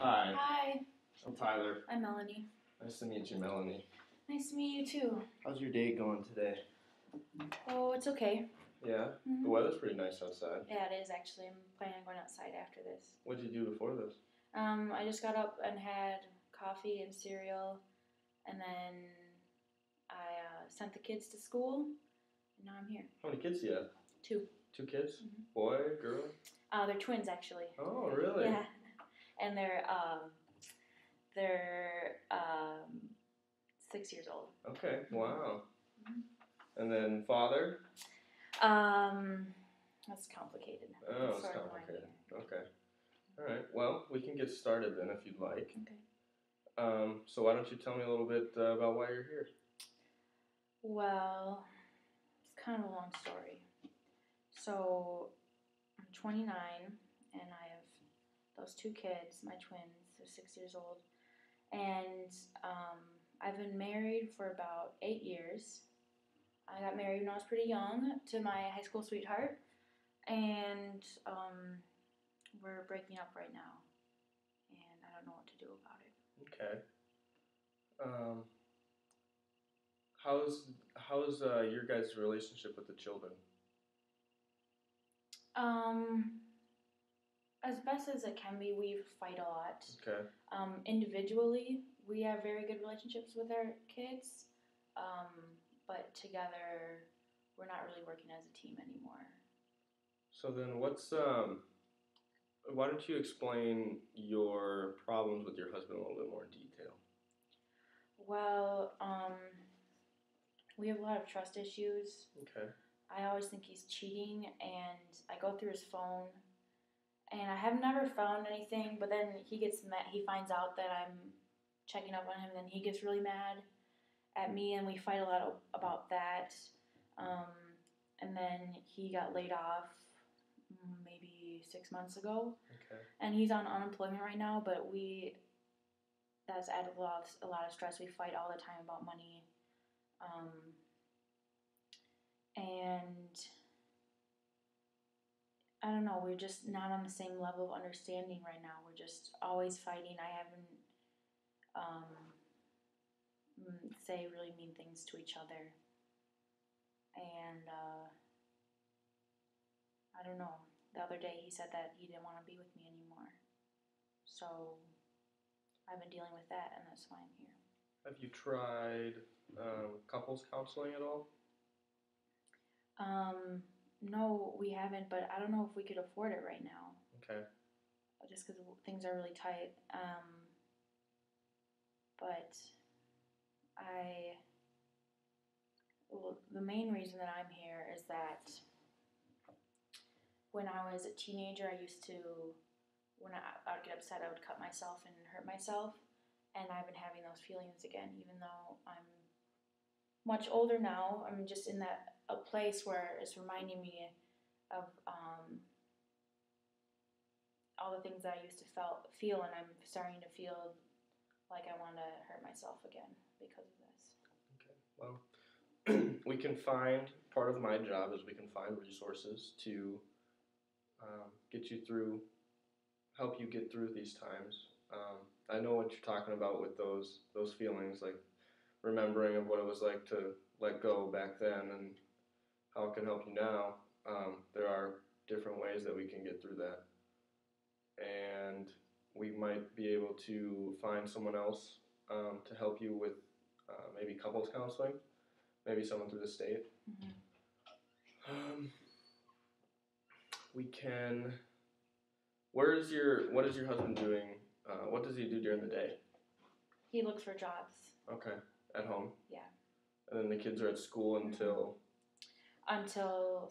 Hi, Hi, I'm Tyler. I'm Melanie. Nice to meet you, Melanie. Nice to meet you too. How's your day going today? Oh, it's okay. Yeah? Mhm. The weather's pretty nice outside. Yeah, it is actually. I'm planning on going outside after this. What'd you do before this? I just got up and had coffee and cereal, and then I sent the kids to school, and now I'm here. How many kids do you have? 2. 2 kids? Mhm. Boy, girl? They're twins actually. Oh, really? Yeah, and they're 6 years old. Okay, wow. Mhm. And then father? That's complicated. Oh, it's Sort of complicated. Okay. Alright, well, we can get started then if you'd like. Okay. So why don't you tell me a little bit about why you're here? Well, it's kind of a long story. So, I'm 29, and I have those 2 kids, my twins. They're 6 years old. And I've been married for about 8 years. I got married when I was pretty young to my high school sweetheart. And we're breaking up right now. And I don't know what to do about it. Okay. How's your guys' relationship with the children? As best as it can be, we fight a lot. Okay. Individually, we have very good relationships with our kids, but together, we're not really working as a team anymore. So then why don't you explain your problems with your husband a little bit more in detail? Well, we have a lot of trust issues. Okay. I always think he's cheating, and I go through his phone, and I have never found anything, but then he gets mad. He finds out that I'm checking up on him, and then he gets really mad at me, and we fight a lot about that. And then he got laid off maybe 6 months ago. Okay. And he's on unemployment right now, but that's added a lot of stress. We fight all the time about money. And I don't know, we're just not on the same level of understanding right now. We're just always fighting. I haven't say really mean things to each other. And I don't know. The other day he said that he didn't want to be with me anymore. So I've been dealing with that, and that's why I'm here. Have you tried couples counseling at all? No, we haven't, but I don't know if we could afford it right now. Okay. Just because things are really tight. But the main reason that I'm here is that when I was a teenager, I used to, when I'd get upset, I would cut myself and hurt myself. And I've been having those feelings again, even though I'm much older now. I'm just in a place where it's reminding me of all the things that I used to feel, and I'm starting to feel like I want to hurt myself again because of this. Okay. Well, we can find, part of my job is we can find resources to help you get through these times. I know what you're talking about with those feelings, like remembering of what it was like to let go back then and how it can help you now. There are different ways that we can get through that. And we might be able to find someone else to help you with maybe couples counseling, maybe someone through the state. Mm-hmm. We can. What is your husband doing? What does he do during the day? He looks for jobs. Okay, at home. Yeah. And then the kids are at school until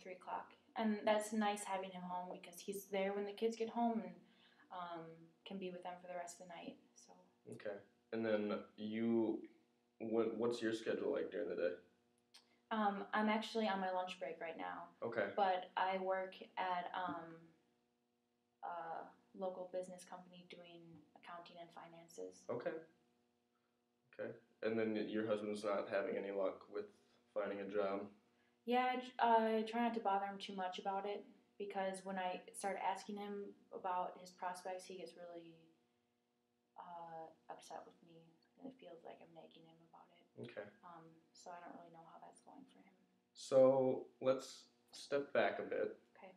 3 o'clock, and that's nice having him home because he's there when the kids get home and can be with them for the rest of the night. So. Okay, and then what's your schedule like during the day? I'm actually on my lunch break right now. Okay. But I work at a local business company doing accounting and finances. Okay. Okay. And then your husband's not having any luck with finding a job? Yeah, I try not to bother him too much about it because when I start asking him about his prospects, he gets really upset with me, and it feels like I'm nagging him about it. Okay. So I don't really know how that's going for him. So let's step back a bit. Okay.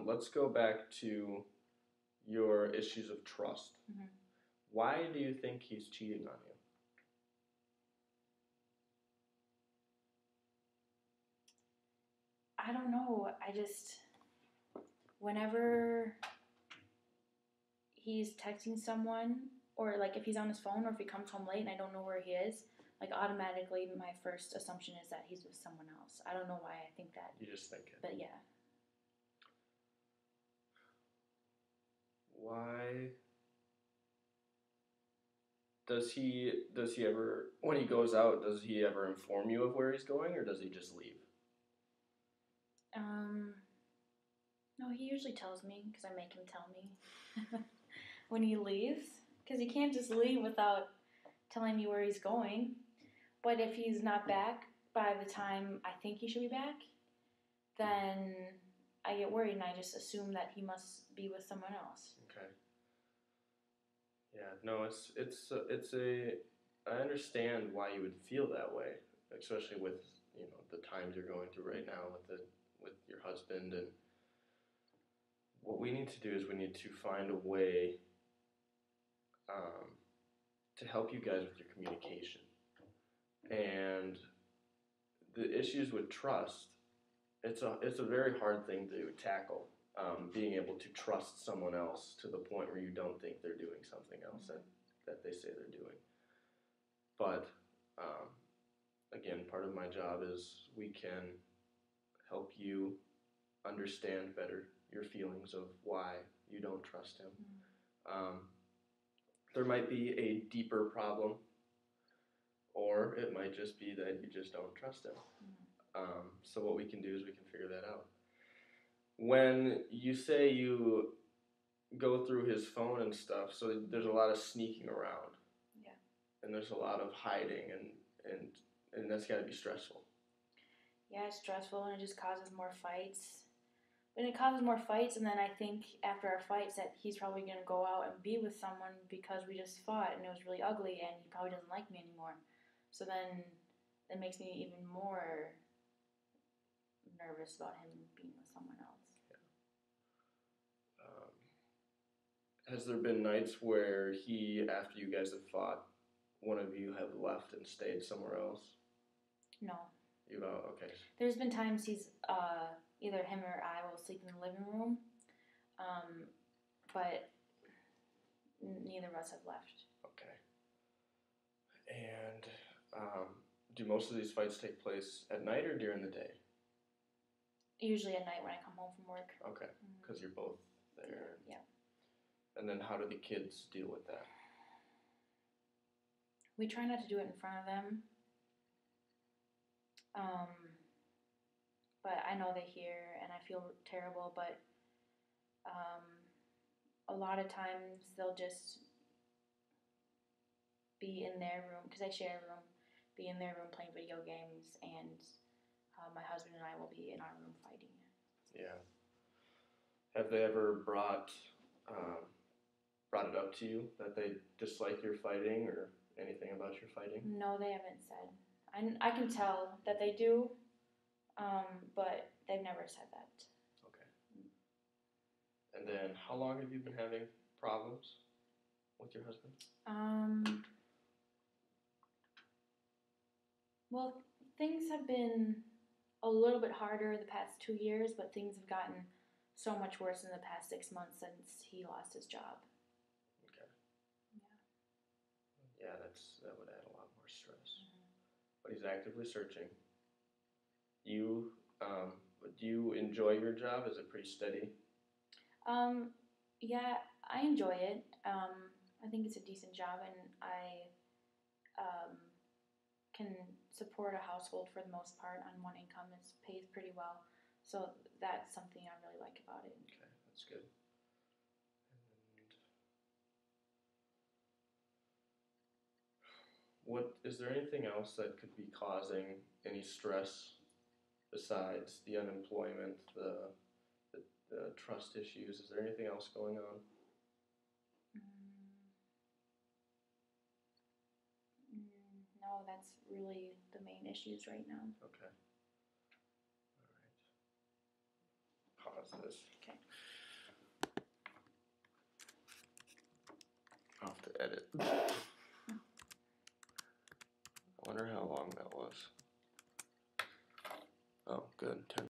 Let's go back to your issues of trust. Mm-hmm. Why do you think he's cheating on you? I don't know. Whenever he's texting someone, or like if he's on his phone, or if he comes home late and I don't know where he is, like automatically my first assumption is that he's with someone else. I don't know why I think that. You just think it. But yeah. Why does he ever, when he goes out, does he ever inform you of where he's going, or does he just leave? No, he usually tells me because I make him tell me when he leaves, because he can't just leave without telling me where he's going. But if he's not back by the time I think he should be back, then I get worried and I just assume that he must be with someone else. Okay. Yeah, no, it's a I understand why you would feel that way, especially with, the times you're going through right now with your husband. And what we need to do is we need to find a way to help you guys with your communication. And the issues with trust, it's a very hard thing to tackle. Being able to trust someone else to the point where you don't think they're doing something else that they say they're doing. But again, part of my job is we can help you understand better your feelings of why you don't trust him. There might be a deeper problem, or it might just be that you just don't trust him. So what we can do is we can figure that out. When you say you go through his phone and stuff, so there's a lot of sneaking around. Yeah. And there's a lot of hiding, and that's got to be stressful. Yeah, it's stressful, and it just causes more fights. And it causes more fights, and then I think after our fights that he's probably going to go out and be with someone because we just fought and it was really ugly and he probably doesn't like me anymore. So then that makes me even more nervous about him being with someone else. Yeah. Has there been nights where he, after you guys have fought, one of you have left and stayed somewhere else? No. Okay. There's been times he's either him or I will sleep in the living room, but neither of us have left. Okay. And do most of these fights take place at night or during the day? Usually at night when I come home from work. Okay, because you're both there. Yeah. And then how do the kids deal with that? We try not to do it in front of them. But I know they hear and I feel terrible, but a lot of times they'll just be in their room, because I share a room, be in their room playing video games, and my husband and I will be in our room fighting. Yeah. Have they ever brought it up to you that they dislike your fighting or anything about your fighting? No, they haven't said. I can tell that they do, but they've never said that. Okay. And then how long have you been having problems with your husband? Well, things have been a little bit harder the past 2 years, but things have gotten so much worse in the past 6 months since he lost his job. Okay. Yeah. Yeah, that would add a lot more stress. But he's actively searching. Do you enjoy your job? Is it pretty steady? Yeah, I enjoy it. I think it's a decent job, and I can support a household for the most part on one income. It pays pretty well, so that's something I really like about it. Okay, that's good. And is there anything else that could be causing any stress besides the unemployment, the trust issues? Is there anything else going on? that's really the main issues right now. Okay. All right. Pause this. Okay. I'll have to edit. I wonder how long that was. Oh, good. 10